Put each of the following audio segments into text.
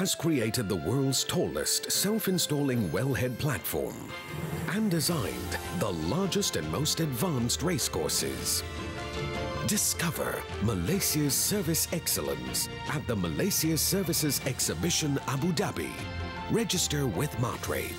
has created the world's tallest self-installing wellhead platform and designed the largest and most advanced racecourses. Discover Malaysia's service excellence at the Malaysia Services Exhibition Abu Dhabi. Register with Martrade.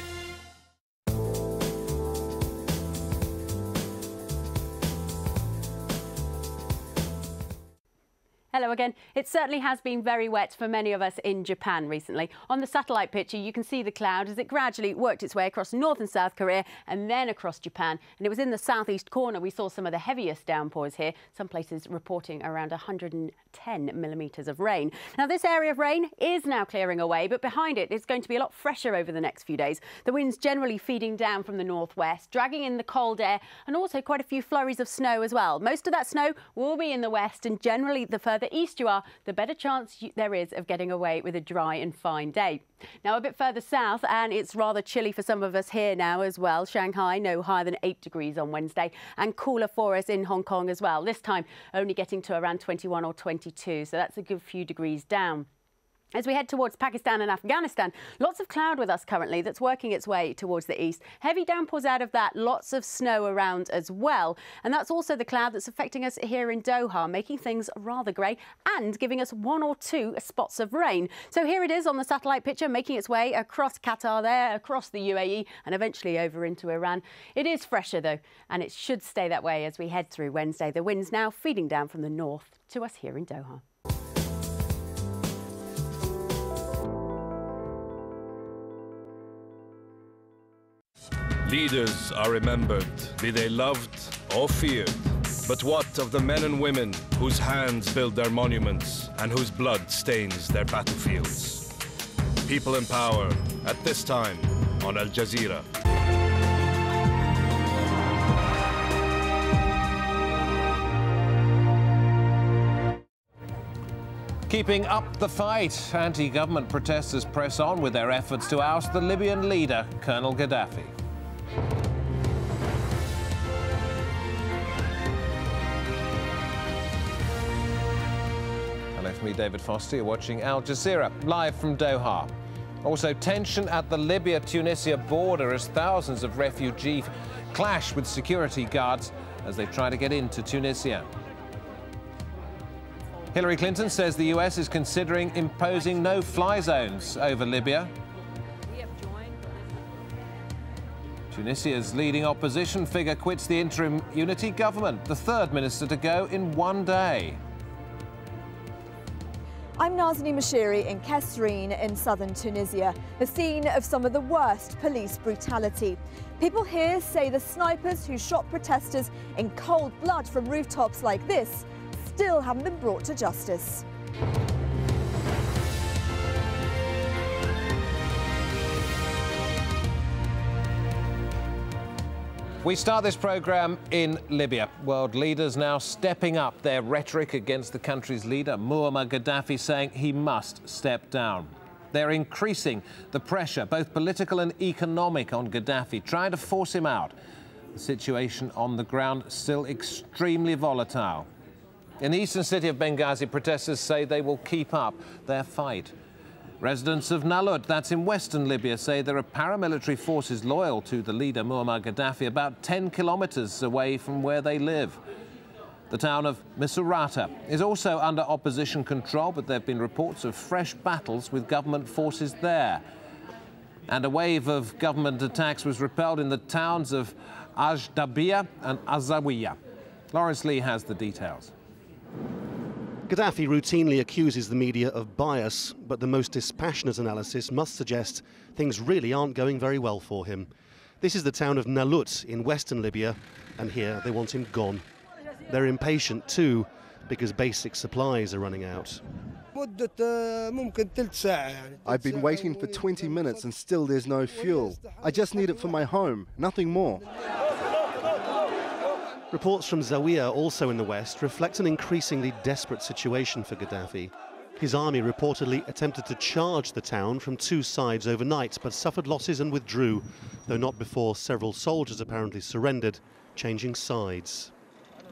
Hello again. It certainly has been very wet for many of us in Japan recently. On the satellite picture, you can see the cloud as it gradually worked its way across North and South Korea and then across Japan. And it was in the southeast corner we saw some of the heaviest downpours here, some places reporting around 110 millimetres of rain. Now, this area of rain is now clearing away, but behind it, it's going to be a lot fresher over the next few days. The winds generally feeding down from the northwest, dragging in the cold air and also quite a few flurries of snow as well. Most of that snow will be in the west, and generally the further east you are, the better chance there is of getting away with a dry and fine day. Now, a bit further south, and it's rather chilly for some of us here now as well. Shanghai no higher than 8 degrees on Wednesday, and cooler for us in Hong Kong as well. This time only getting to around 21 or 22, so that's a good few degrees down. As we head towards Pakistan and Afghanistan, lots of cloud with us currently that's working its way towards the east. Heavy downpours out of that, lots of snow around as well. And that's also the cloud that's affecting us here in Doha, making things rather grey and giving us 1 or 2 spots of rain. So here it is on the satellite picture, making its way across Qatar there, across the UAE and eventually over into Iran. It is fresher though, and it should stay that way as we head through Wednesday. The winds now feeding down from the north to us here in Doha. Leaders are remembered, be they loved or feared. But what of the men and women whose hands build their monuments and whose blood stains their battlefields? People in power at this time on Al Jazeera. Keeping up the fight, anti-government protesters press on with their efforts to oust the Libyan leader, Colonel Gaddafi. Hello from me, David Foster. You're watching Al Jazeera, live from Doha. Also, tension at the Libya-Tunisia border as thousands of refugees clash with security guards as they try to get into Tunisia. Hillary Clinton says the US is considering imposing no-fly zones over Libya. Tunisia's leading opposition figure quits the interim unity government, the third minister to go in one day. I'm Nazanin Moshiri in Kasserine in southern Tunisia, the scene of some of the worst police brutality. People here say the snipers who shot protesters in cold blood from rooftops like this still haven't been brought to justice. We start this programme in Libya. World leaders now stepping up their rhetoric against the country's leader, Muammar Gaddafi, saying he must step down. They're increasing the pressure, both political and economic, on Gaddafi, trying to force him out. The situation on the ground still extremely volatile. In the eastern city of Benghazi, protesters say they will keep up their fight. Residents of Nalut, that's in western Libya, say there are paramilitary forces loyal to the leader Muammar Gaddafi about 10 kilometres away from where they live. The town of Misurata is also under opposition control, but there have been reports of fresh battles with government forces there. And a wave of government attacks was repelled in the towns of Ajdabiya and Azawiya. Lawrence Lee has the details. Gaddafi routinely accuses the media of bias, but the most dispassionate analysis must suggest things really aren't going very well for him. This is the town of Nalut in western Libya, and here they want him gone. They're impatient too, because basic supplies are running out. I've been waiting for 20 minutes and still there's no fuel. I just need it for my home, nothing more. Reports from Zawiya, also in the west, reflect an increasingly desperate situation for Gaddafi. His army reportedly attempted to charge the town from 2 sides overnight, but suffered losses and withdrew, though not before several soldiers apparently surrendered, changing sides.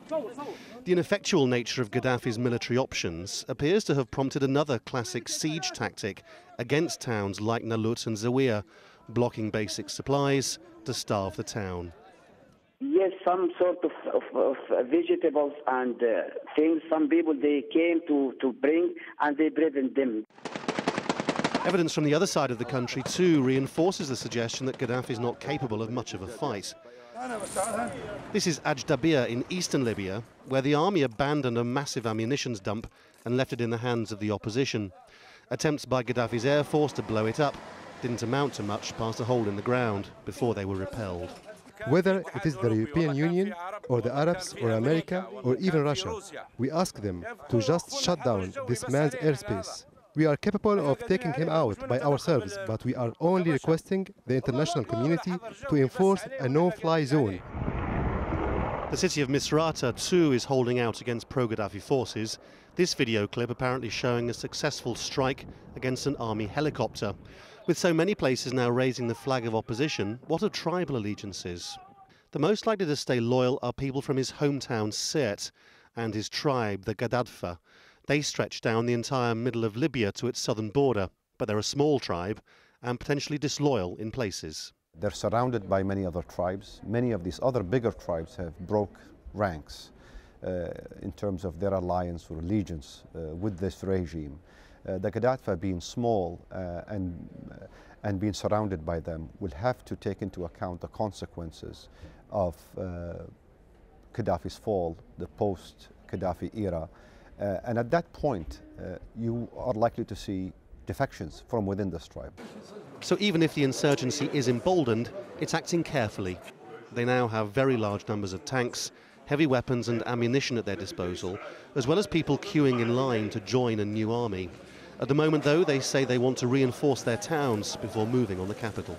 The ineffectual nature of Gaddafi's military options appears to have prompted another classic siege tactic against towns like Nalut and Zawiya, blocking basic supplies to starve the town. Yes, some sort of vegetables and things. Some people, they came to bring and they prevent them. Evidence from the other side of the country too reinforces the suggestion that Gaddafi is not capable of much of a fight. This is AlJazeera in eastern Libya, where the army abandoned a massive ammunitions dump and left it in the hands of the opposition. Attempts by Gaddafi's air force to blow it up didn't amount to much past a hole in the ground before they were repelled. Whether it is the European Union or the Arabs or America or even Russia, we ask them to just shut down this man's airspace. We are capable of taking him out by ourselves, but we are only requesting the international community to enforce a no-fly zone. The city of Misrata too is holding out against pro-Gaddafi forces. This video clip apparently showing a successful strike against an army helicopter. With so many places now raising the flag of opposition, what of tribal allegiances? The most likely to stay loyal are people from his hometown Sirte and his tribe, the Gaddafi. They stretch down the entire middle of Libya to its southern border, but they're a small tribe and potentially disloyal in places. They're surrounded by many other tribes. Many of these other bigger tribes have broke ranks in terms of their alliance or allegiance with this regime. The Gaddafi, being small and being surrounded by them, will have to take into account the consequences of Gaddafi's fall, the post-Gaddafi era. And at that point, you are likely to see defections from within this tribe. So even if the insurgency is emboldened, it's acting carefully. They now have very large numbers of tanks, heavy weapons and ammunition at their disposal, as well as people queuing in line to join a new army. At the moment, though, they say they want to reinforce their towns before moving on the capital.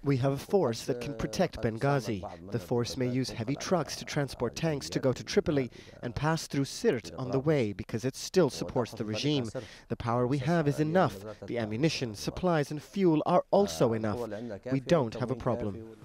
We have a force that can protect Benghazi. The force may use heavy trucks to transport tanks to go to Tripoli and pass through Sirte on the way because it still supports the regime. The power we have is enough. The ammunition, supplies and fuel are also enough. We don't have a problem.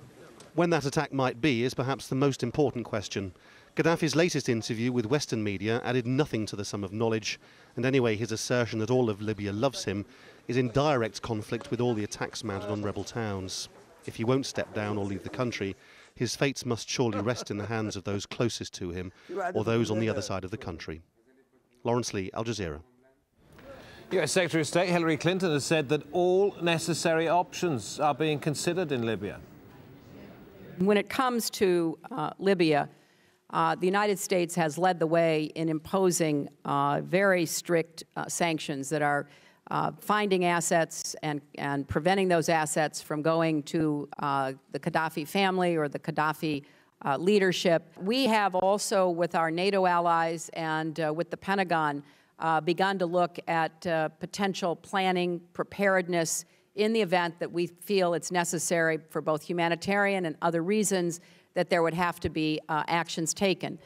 When that attack might be is perhaps the most important question. Gaddafi's latest interview with Western media added nothing to the sum of knowledge, and anyway his assertion that all of Libya loves him is in direct conflict with all the attacks mounted on rebel towns. If he won't step down or leave the country, his fates must surely rest in the hands of those closest to him or those on the other side of the country. Lawrence Lee, Al Jazeera. US Secretary of State Hillary Clinton has said that all necessary options are being considered in Libya. When it comes to Libya, the United States has led the way in imposing very strict sanctions that are finding assets and preventing those assets from going to the Gaddafi family or the Gaddafi leadership. We have also, with our NATO allies and with the Pentagon, begun to look at potential planning, preparedness in the event that we feel it's necessary for both humanitarian and other reasons that there would have to be actions taken.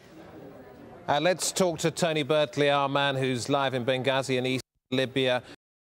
Let's talk to Tony Bertley, our man who's live in Benghazi in East Libya.